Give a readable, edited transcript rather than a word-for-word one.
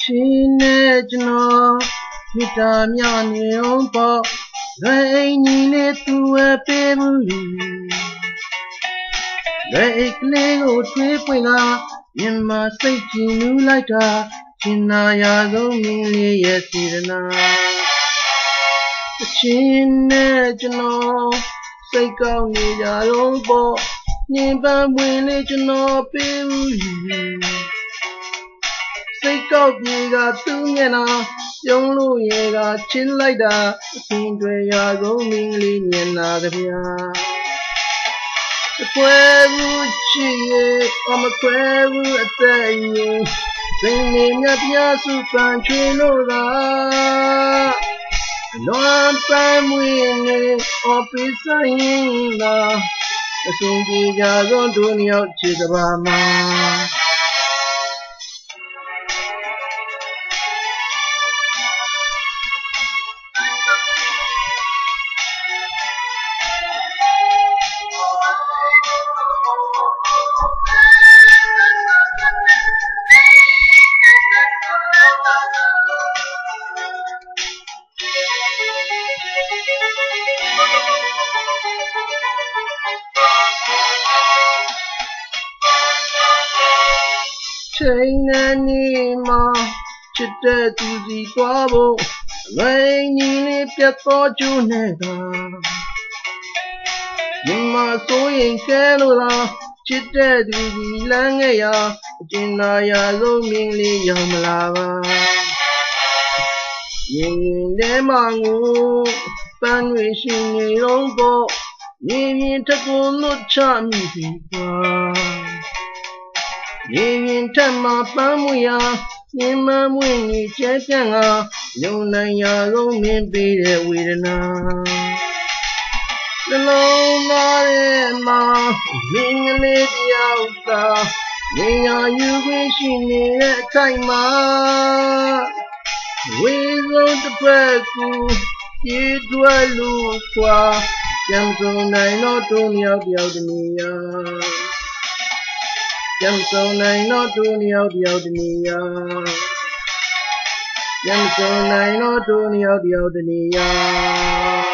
ချင်းနဲ့ကျွန်တော်မြစ်တာမြနေအောင်ပေါ့လွယ်အိမ်ကြီးလေးသူဝဲပေးဘူးလွယ်အိမ်ကလေးကိုထွေးပွင့်ကမြင်မစိတ်ကြည်နူးလိုက်တာရှင်နာရာဆုံးမင်းလေးရဲ့စေတနာချင်းနဲ့ကျွန်တော်စိတ်ကောင်းနေကြတော့ပေါ့ညင်ပန်းပွင့်လေးကျွန်တော်ပေးဘူးစိတ်ကောက်ပြေကသူ့မျက်နှာပြုံးလို့ရေကချင်းလိုက်တာအရှင်တွေရာဆုံးမင်းလေးမျက်နှာကြဗျာခွဲဘူးချီရဲ့မခွဲဘူးအသက်ရင်စိတ်နေမြတ်ပြစုပန်ချွေလို့သာလွန်ပန်းမွေနေအော်ပစ်ဆိုင်သာအရှင်ကြီးကြဆုံးတို့နှစ်ယောက်ခြေကဘာမှာချိန်နဲ့နေမှာချစ်တဲ့သူစီသွားဖို့အလွယ်ကြီးလေးပြတ်သောကျိုးနဲ့သာမြမဆိုရင်ကဲလို့သာချစ်တဲ့သူစီလမ်းခဲ့ရာအကျဉ်းသာရာဆုံးမင်းလေးရောက်မလာပါရင်ထဲမှာငိုပန်းတွေရှင်နေတော့ပေါ့မြေပြင်ထက်ကိုလွတ်ချမိပြီကွာရေရင်ထက်မှပန်းမွေရာမြင်မမွေကြီးကျဲပြန့်ကညုံနိုင်ရာဆုံးမင်းပေးတဲ့ဝေဒနာနှလုံးသားထဲမှာမင်းကလေးတယောက်သာနေရာယူခွင့်ရှိနေတဲ့အခိုက်မှာဝေဆုံးတစ်ဖက်ကိုပြေးထွက်လို့ခွာပြန်စုံနိုင်တော့တုံးရောက်တယောက်တနေရာပြန်စုံနိုင်တော့တို့နှစ်ယောက်တယောက်တနေရာပြန်စုံနိုင်တော့တို့နှစ်ယောက်တယောက်တနေရာ